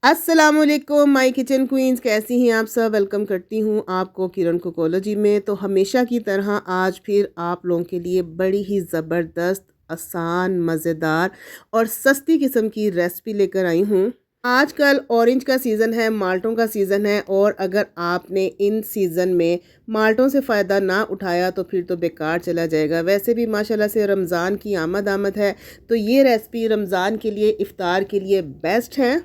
अस्सलामुअलैकुम my kitchen queen's, कैसी हैं आप सब। वेलकम करती हूँ आपको किरण कुकोलॉजी में। तो हमेशा की तरह आज फिर आप लोगों के लिए बड़ी ही ज़बरदस्त, आसान, मज़ेदार और सस्ती किस्म की रेसिपी लेकर आई हूँ। आजकल ऑरेंज का सीज़न है, माल्टों का सीज़न है, और अगर आपने इन सीज़न में माल्टों से फ़ायदा ना उठाया तो फिर तो बेकार चला जाएगा। वैसे भी माशाल्लाह से रमज़ान की आमद है, तो ये रेसिपी रमज़ान के लिए, इफ़्तार के लिए बेस्ट है।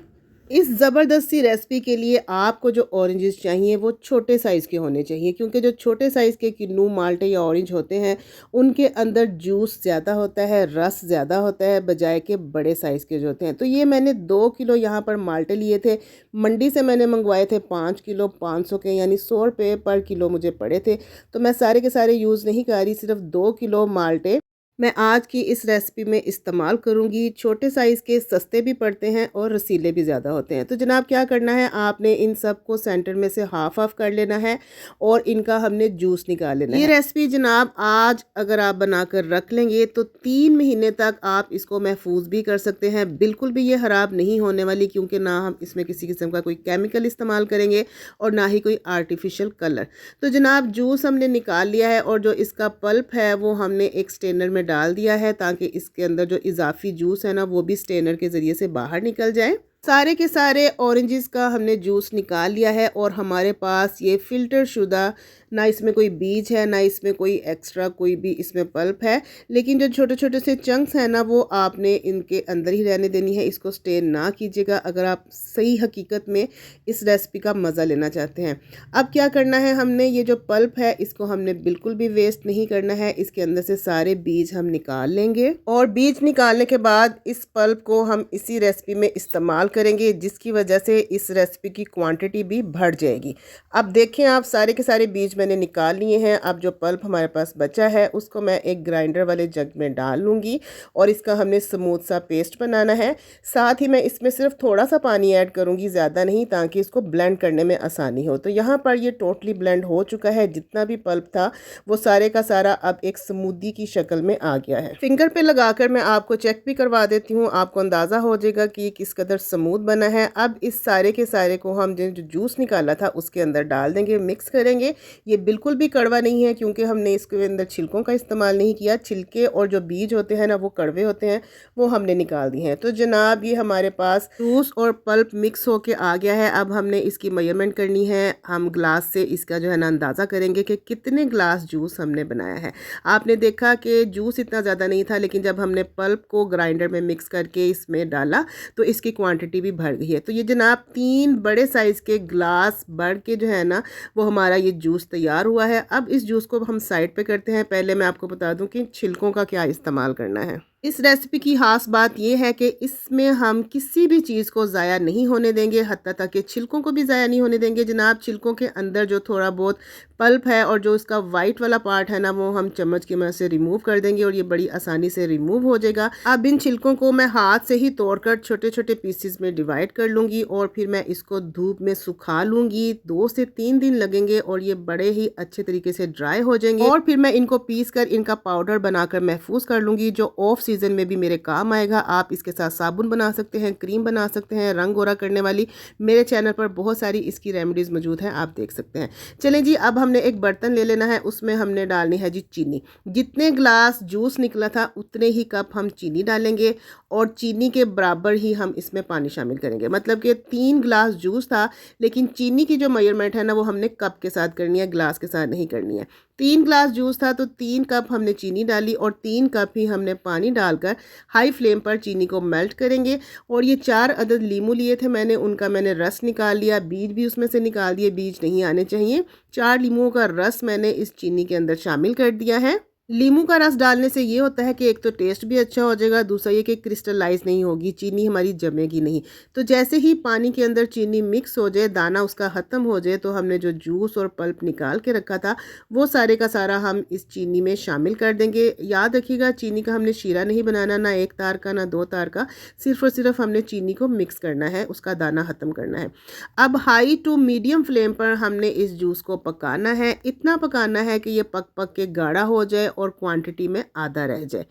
इस ज़बरदस्त सी रेसिपी के लिए आपको जो ऑरेंजेस चाहिए वो छोटे साइज़ के होने चाहिए, क्योंकि जो छोटे साइज़ के किन्नू, माल्टे या ऑरेंज होते हैं उनके अंदर जूस ज़्यादा होता है, रस ज़्यादा होता है, बजाय के बड़े साइज़ के जो होते हैं। तो ये मैंने 2 किलो यहाँ पर माल्टे लिए थे। मंडी से मैंने मंगवाए थे 5 किलो, 500 के, यानी 100 रुपये पर किलो मुझे पड़े थे। तो मैं सारे के सारे यूज़ नहीं कर रही, सिर्फ 2 किलो माल्टे मैं आज की इस रेसिपी में इस्तेमाल करूंगी। छोटे साइज़ के सस्ते भी पड़ते हैं और रसीले भी ज़्यादा होते हैं। तो जनाब क्या करना है, आपने इन सब को सेंटर में से हाफ हाफ कर लेना है और इनका हमने जूस निकाल लेना है। ये रेसिपी जनाब आज अगर आप बनाकर रख लेंगे तो 3 महीने तक आप इसको महफूज भी कर सकते हैं। बिल्कुल भी ये ख़राब नहीं होने वाली, क्योंकि ना हम इसमें किसी किस्म का कोई केमिकल इस्तेमाल करेंगे और ना ही कोई आर्टिफिशियल कलर। तो जनाब जूस हमने निकाल लिया है और जो इसका पल्प है वो हमने एक स्ट्रेनर में डाल दिया है, ताकि इसके अंदर जो इजाफी जूस है ना वो भी स्ट्रेनर के ज़रिए से बाहर निकल जाए। सारे के सारे ऑरेंजेस का हमने जूस निकाल लिया है और हमारे पास ये फ़िल्टर शुदा, ना इसमें कोई बीज है, ना इसमें कोई एक्स्ट्रा कोई भी इसमें पल्प है, लेकिन जो छोटे छोटे से चंक्स हैं ना वो आपने इनके अंदर ही रहने देनी है। इसको स्टेन ना कीजिएगा अगर आप सही हकीकत में इस रेसिपी का मज़ा लेना चाहते हैं। अब क्या करना है, हमने ये जो पल्प है इसको हमने बिल्कुल भी वेस्ट नहीं करना है। इसके अंदर से सारे बीज हम निकाल लेंगे और बीज निकालने के बाद इस पल्प को हम इसी रेसिपी में इस्तेमाल करेंगे, जिसकी वजह से इस रेसिपी की क्वांटिटी भी बढ़ जाएगी। अब देखें, आप सारे के सारे बीज मैंने निकाल लिए हैं। अब जो पल्प हमारे पास बचा है उसको मैं एक ग्राइंडर वाले जग में डाल लूँगी और इसका हमने स्मूथ सा पेस्ट बनाना है। साथ ही मैं इसमें सिर्फ थोड़ा सा पानी ऐड करूँगी, ज़्यादा नहीं, ताकि इसको ब्लेंड करने में आसानी हो। तो यहाँ पर ये टोटली ब्लेंड हो चुका है। जितना भी पल्प था वो सारे का सारा अब एक स्मूदी की शक्ल में आ गया है। फिंगर पे लगाकर मैं आपको चेक भी करवा देती हूँ, आपको अंदाज़ा हो जाएगा कि किस कदर स्मूथ बना है। अब इस सारे के सारे को हम जो जूस निकाला था उसके अंदर डाल देंगे, मिक्स करेंगे। ये बिल्कुल भी कड़वा नहीं है, क्योंकि हमने इसके अंदर छिलकों का इस्तेमाल नहीं किया। छिलके और जो बीज होते हैं ना वो कड़वे होते हैं, वो हमने निकाल दिए हैं। तो जनाब ये हमारे पास जूस और पल्प मिक्स होके आ गया है। अब हमने इसकी मेजरमेंट करनी है। हम ग्लास से इसका जो है ना अंदाज़ा करेंगे कि कितने ग्लास जूस हमने बनाया है। आपने देखा कि जूस इतना ज़्यादा नहीं था, लेकिन जब हमने पल्प को ग्राइंडर में मिक्स करके इसमें डाला तो इसकी क्वांटिटी भी बढ़ गई है। तो ये जनाब 3 बड़े साइज़ के ग्लास बढ़ के जो है ना वो हमारा ये जूस तैयार हुआ है। अब इस जूस को हम साइड पे करते हैं। पहले मैं आपको बता दूं कि छिलकों का क्या इस्तेमाल करना है। इस रेसिपी की खास बात यह है कि इसमें हम किसी भी चीज़ को ज़ाया नहीं होने देंगे, हत्ता तक कि छिलकों को भी ज़ाया नहीं होने देंगे। जनाब छिलकों के अंदर जो थोड़ा बहुत पल्प है और जो इसका वाइट वाला पार्ट है ना वो हम चम्मच की मदद से रिमूव कर देंगे और ये बड़ी आसानी से रिमूव हो जाएगा। अब इन छिलकों को मैं हाथ से ही तोड़कर छोटे छोटे पीसेस में डिवाइड कर लूँगी और फिर मैं इसको धूप में सुखा लूँगी। 2 से 3 दिन लगेंगे और ये बड़े ही अच्छे तरीके से ड्राई हो जाएंगे और फिर मैं इनको पीस कर इनका पाउडर बनाकर महफूज कर लूँगी, जो ऑफ सीज़न में भी मेरे काम आएगा। आप इसके साथ साबुन बना सकते हैं, क्रीम बना सकते हैं, रंग गोरा करने वाली। मेरे चैनल पर बहुत सारी इसकी रेमेडीज़ मौजूद हैं, आप देख सकते हैं। चलें जी, अब हमने एक बर्तन ले लेना है, उसमें हमने डालनी है जी चीनी। जितने ग्लास जूस निकला था उतने ही कप हम चीनी डालेंगे और चीनी के बराबर ही हम इसमें पानी शामिल करेंगे। मतलब कि 3 ग्लास जूस था, लेकिन चीनी की जो मेजरमेंट है ना वो हमने कप के साथ करनी है, ग्लास के साथ नहीं करनी है। 3 ग्लास जूस था तो 3 कप हमने चीनी डाली और 3 कप ही हमने पानी डालकर हाई फ्लेम पर चीनी को मेल्ट करेंगे। और ये 4 अदद लीमू लिए थे मैंने, उनका मैंने रस निकाल लिया, बीज भी उसमें से निकाल दिए, बीज नहीं आने चाहिए। 4 लीमुओं का रस मैंने इस चीनी के अंदर शामिल कर दिया है। नींबू का रस डालने से ये होता है कि एक तो टेस्ट भी अच्छा हो जाएगा, दूसरा ये कि क्रिस्टलाइज नहीं होगी, चीनी हमारी जमेगी नहीं। तो जैसे ही पानी के अंदर चीनी मिक्स हो जाए, दाना उसका ख़त्म हो जाए, तो हमने जो जूस और पल्प निकाल के रखा था वो सारे का सारा हम इस चीनी में शामिल कर देंगे। याद रखिएगा चीनी का हमने शीरा नहीं बनाना, ना 1 तार का ना 2 तार का, सिर्फ और सिर्फ हमने चीनी को मिक्स करना है, उसका दाना ख़त्म करना है। अब हाई टू मीडियम फ्लेम पर हमने इस जूस को पकाना है। इतना पकाना है कि ये पक पक के गाढ़ा हो जाए और क्वांटिटी में आधा रह जाए।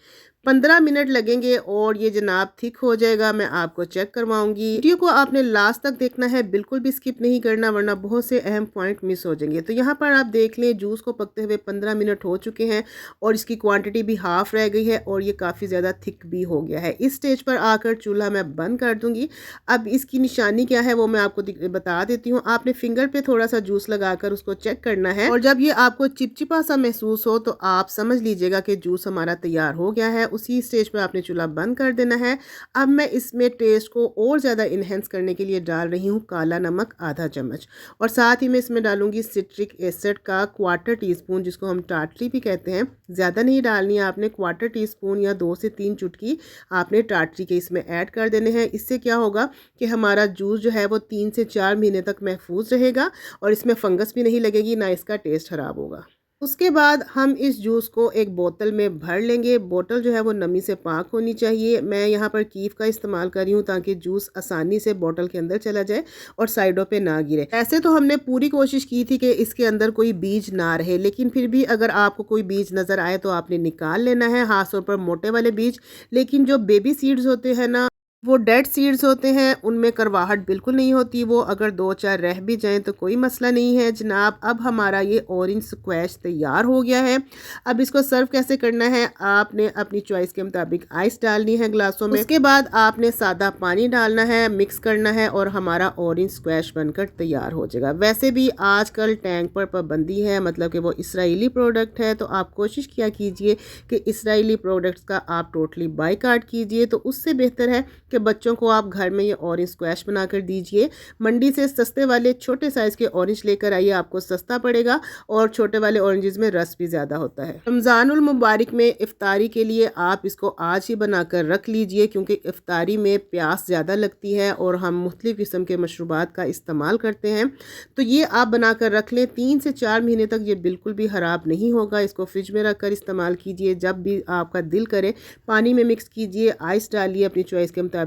15 मिनट लगेंगे और ये जनाब थिक हो जाएगा। मैं आपको चेक करवाऊंगी। वीडियो को आपने लास्ट तक देखना है, बिल्कुल भी स्किप नहीं करना वरना बहुत से अहम पॉइंट मिस हो जाएंगे। तो यहाँ पर आप देख लें जूस को पकते हुए 15 मिनट हो चुके हैं और इसकी क्वांटिटी भी हाफ रह गई है और ये काफ़ी ज़्यादा थिक भी हो गया है। इस स्टेज पर आकर चूल्हा मैं बंद कर दूंगी। अब इसकी निशानी क्या है वो मैं आपको बता देती हूँ। आपने फिंगर पे थोड़ा सा जूस लगाकर उसको चेक करना है और जब ये आपको चिपचिपा सा महसूस हो तो आप समझ लीजिएगा कि जूस हमारा तैयार हो गया है। उसी स्टेज पर आपने चूल्हा बंद कर देना है। अब मैं इसमें टेस्ट को और ज़्यादा इन्हेंस करने के लिए डाल रही हूँ काला नमक आधा चम्मच और साथ ही मैं इसमें डालूंगी सिट्रिक एसिड का क्वार्टर टीस्पून, जिसको हम टाटरी भी कहते हैं। ज़्यादा नहीं डालनी है आपने, क्वार्टर टीस्पून या 2 से 3 चुटकी आपने टाटरी के इसमें ऐड कर देने हैं। इससे क्या होगा कि हमारा जूस जो है वो 3 से 4 महीने तक महफूज रहेगा और इसमें फंगस भी नहीं लगेगी, ना इसका टेस्ट खराब होगा। उसके बाद हम इस जूस को एक बोतल में भर लेंगे। बोतल जो है वो नमी से पाक होनी चाहिए। मैं यहाँ पर कीफ का इस्तेमाल कर रही हूँ ताकि जूस आसानी से बोतल के अंदर चला जाए और साइडों पे ना गिरे। ऐसे तो हमने पूरी कोशिश की थी कि इसके अंदर कोई बीज ना रहे, लेकिन फिर भी अगर आपको कोई बीज नज़र आए तो आपने निकाल लेना है, खास तौर पर मोटे वाले बीज। लेकिन जो बेबी सीड्स होते हैं ना, वो डेड सीड्स होते हैं, उनमें करवाहट बिल्कुल नहीं होती। वो अगर 2-4 रह भी जाएं तो कोई मसला नहीं है जनाब। अब हमारा ये ऑरेंज स्क्वैश तैयार हो गया है। अब इसको सर्व कैसे करना है, आपने अपनी चॉइस के मुताबिक आइस डालनी है ग्लासों में। उसके बाद आपने सादा पानी डालना है, मिक्स करना है और हमारा ऑरेंज स्क्वैश बनकर तैयार हो जाएगा। वैसे भी आजकल टैंक पर पाबंदी है, मतलब कि वो इसराइली प्रोडक्ट है, तो आप कोशिश किया कीजिए कि इसराइली प्रोडक्ट्स का आप टोटली बायकॉट कीजिए। तो उससे बेहतर है कि बच्चों को आप घर में ये ऑरेंज स्क्वैश बनाकर दीजिए। मंडी से सस्ते वाले छोटे साइज़ के ऑरेंज लेकर आइए, आपको सस्ता पड़ेगा और छोटे वाले ऑरेंजेस में रस भी ज़्यादा होता है। रमज़ानुल मुबारक में इफ्तारी के लिए आप इसको आज ही बनाकर रख लीजिए, क्योंकि इफ्तारी में प्यास ज़्यादा लगती है और हम मुख्तलिफ़ किस्म के मशरूबात का इस्तेमाल करते हैं। तो ये आप बनाकर रख लें, 3 से 4 महीने तक ये बिल्कुल भी ख़राब नहीं होगा। इसको फ्रिज में रख कर इस्तेमाल कीजिए, जब भी आपका दिल करे पानी में मिक्स कीजिए, आइस डालिए अपनी चॉइस के मुताबिक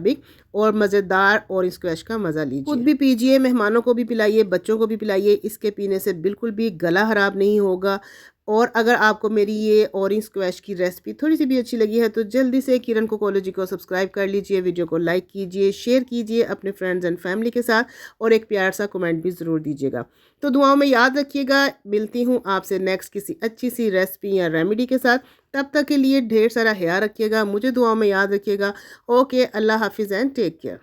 और मज़ेदार ऑरेंज स्क्वैश का मज़ा लीजिए। खुद भी पीजिए, मेहमानों को भी पिलाइए, बच्चों को भी पिलाइए। इसके पीने से बिल्कुल भी गला ख़राब नहीं होगा। और अगर आपको मेरी ये ऑरेंज स्क्वैश की रेसिपी थोड़ी सी भी अच्छी लगी है तो जल्दी से किरण कोकोलॉजी को सब्सक्राइब कर लीजिए, वीडियो को लाइक कीजिए, शेयर कीजिए अपने फ्रेंड्स एंड फैमिली के साथ और एक प्यार सा कमेंट भी ज़रूर दीजिएगा। तो दुआओं में याद रखिएगा। मिलती हूँ आपसे नेक्स्ट किसी अच्छी सी रेसिपी या रेमेडी के साथ। तब तक के लिए ढेर सारा ख्याल रखिएगा, मुझे दुआओं में याद रखिएगा। ओके, अल्लाह हाफिज़ एंड टेक केयर।